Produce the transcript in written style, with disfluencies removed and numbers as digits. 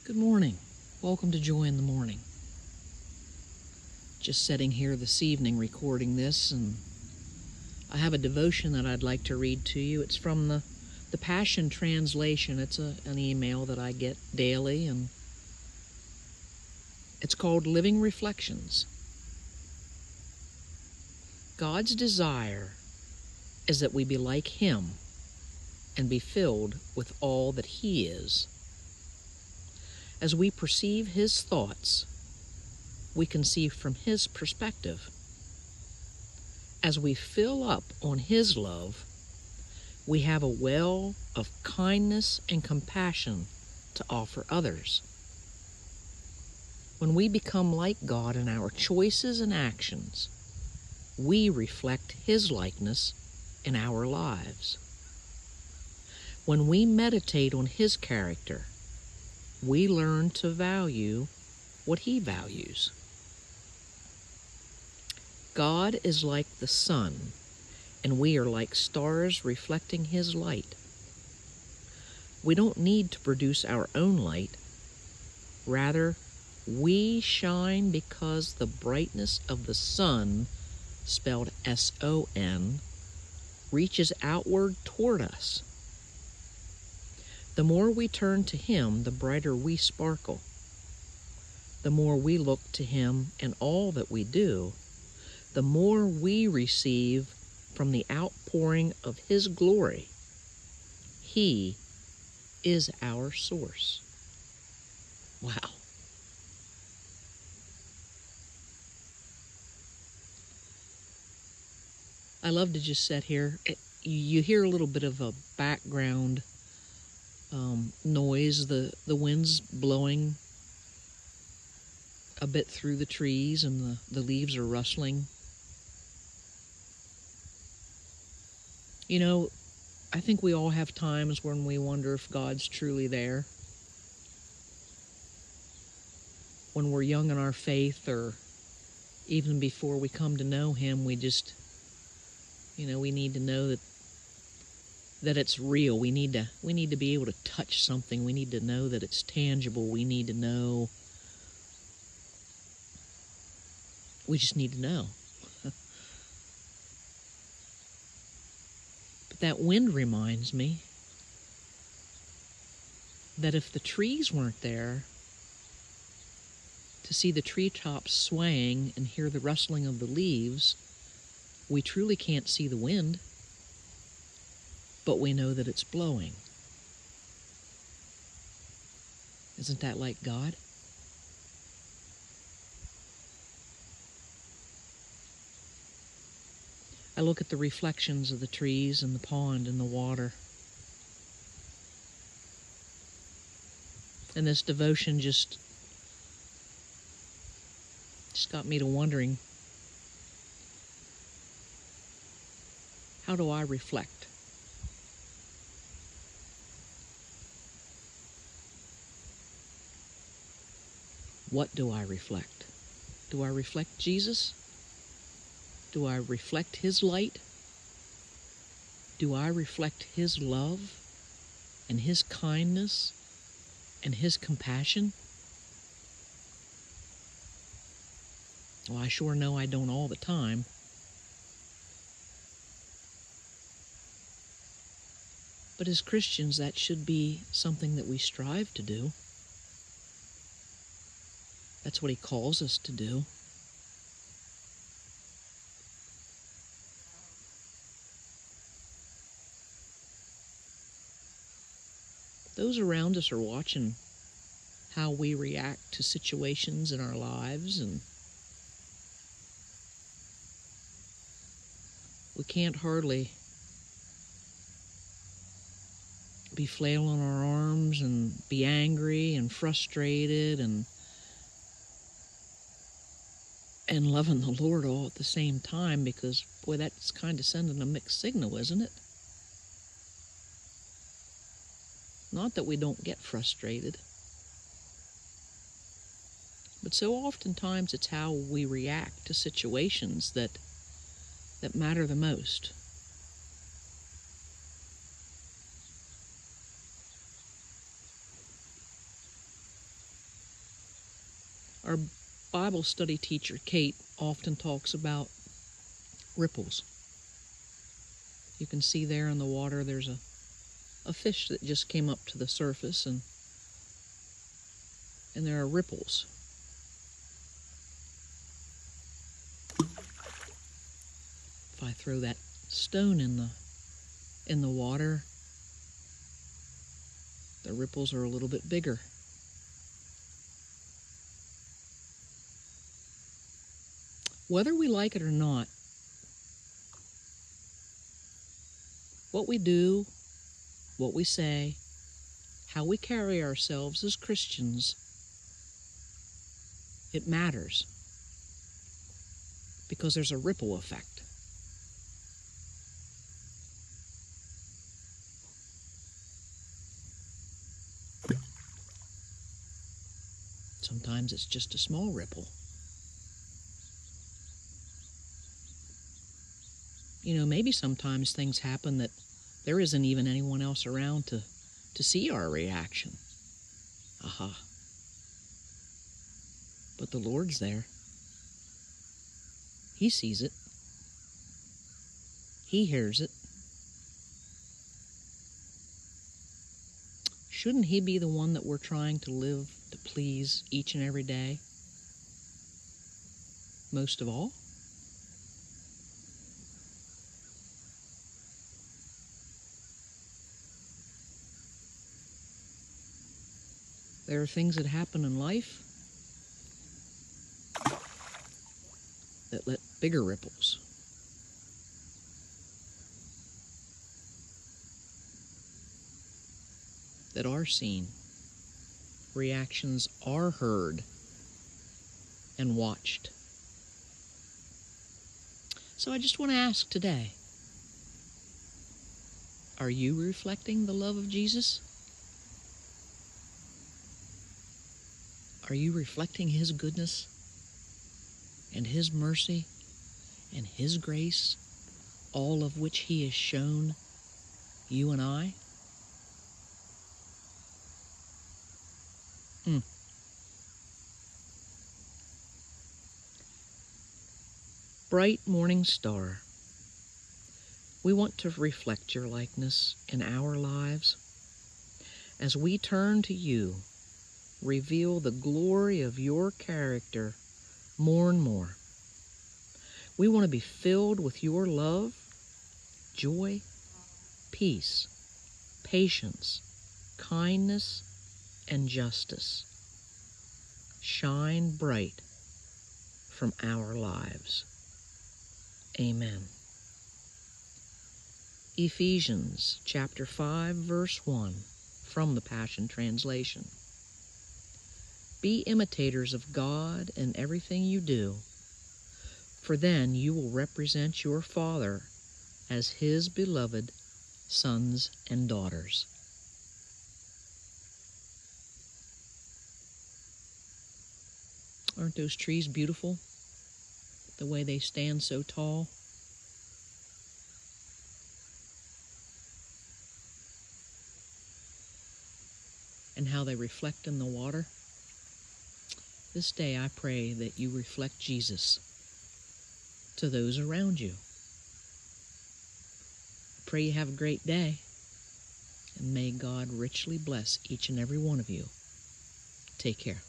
Good morning. Welcome to Joy in the Morning. Just sitting here this evening recording this, and I have a devotion that I'd like to read to you. It's from the Passion Translation. It's an email that I get daily, and it's called Living Reflections. God's desire is that we be like Him and be filled with all that He is. As we perceive His thoughts, we can see from His perspective. As we fill up on His love, we have a well of kindness and compassion to offer others. When we become like God in our choices and actions, we reflect His likeness in our lives. When we meditate on His character, we learn to value what He values. God is like the sun, and we are like stars reflecting His light. We don't need to produce our own light. Rather, we shine because the brightness of the sun, spelled S-O-N, reaches outward toward us. The more we turn to Him, the brighter we sparkle. The more we look to Him in all that we do, the more we receive from the outpouring of His glory. He is our source. Wow. I love to just sit here. You hear a little bit of a background noise. The wind's blowing a bit through the trees, and the leaves are rustling. You know, I think we all have times when we wonder if God's truly there. When we're young in our faith, or even before we come to know Him, we just, we need to know that it's real. We need to be able to touch something. We need to know that it's tangible. We just need to know. But that wind reminds me that if the trees weren't there to see the treetops swaying and hear the rustling of the leaves, we truly can't see the wind, but we know that it's blowing. Isn't that like God? I look at the reflections of the trees and the pond and the water. And this devotion just got me to wondering, how do I reflect? What do I reflect? Do I reflect Jesus? Do I reflect His light? Do I reflect His love and His kindness and His compassion? Well, I sure know I don't all the time. But as Christians, that should be something that we strive to do. That's what He calls us to do. Those around us are watching how we react to situations in our lives, and we can't hardly be flailing our arms and be angry and frustrated and loving the Lord all at the same time, because, boy, that's kind of sending a mixed signal, isn't it? Not that we don't get frustrated, but so oftentimes it's how we react to situations that matter the most. Our Bible study teacher, Kate, often talks about ripples. You can see there in the water there's a fish that just came up to the surface, and there are ripples. If I throw that stone in the water, the ripples are a little bit bigger. Whether we like it or not, what we do, what we say, how we carry ourselves as Christians, it matters, because there's a ripple effect. Sometimes it's just a small ripple. You know, maybe sometimes things happen that there isn't even anyone else around to see our reaction. Aha. But the Lord's there. He sees it. He hears it. Shouldn't He be the one that we're trying to live to please each and every day? Most of all? There are things that happen in life that let bigger ripples. That are seen. Reactions are heard and watched. So I just want to ask today, are you reflecting the love of Jesus? Are you reflecting His goodness and His mercy and His grace, all of which He has shown you and I? Bright morning star, we want to reflect your likeness in our lives. As we turn to you, reveal the glory of your character more and more. We want to be filled with your love, joy, peace, patience, kindness, and justice. Shine bright from our lives. Amen. Ephesians chapter 5, verse 1, from the Passion Translation. Be imitators of God in everything you do, for then you will represent your Father as His beloved sons and daughters. Aren't those trees beautiful? The way they stand so tall. And how they reflect in the water. This day I pray that you reflect Jesus to those around you. I pray you have a great day, and may God richly bless each and every one of you. Take care.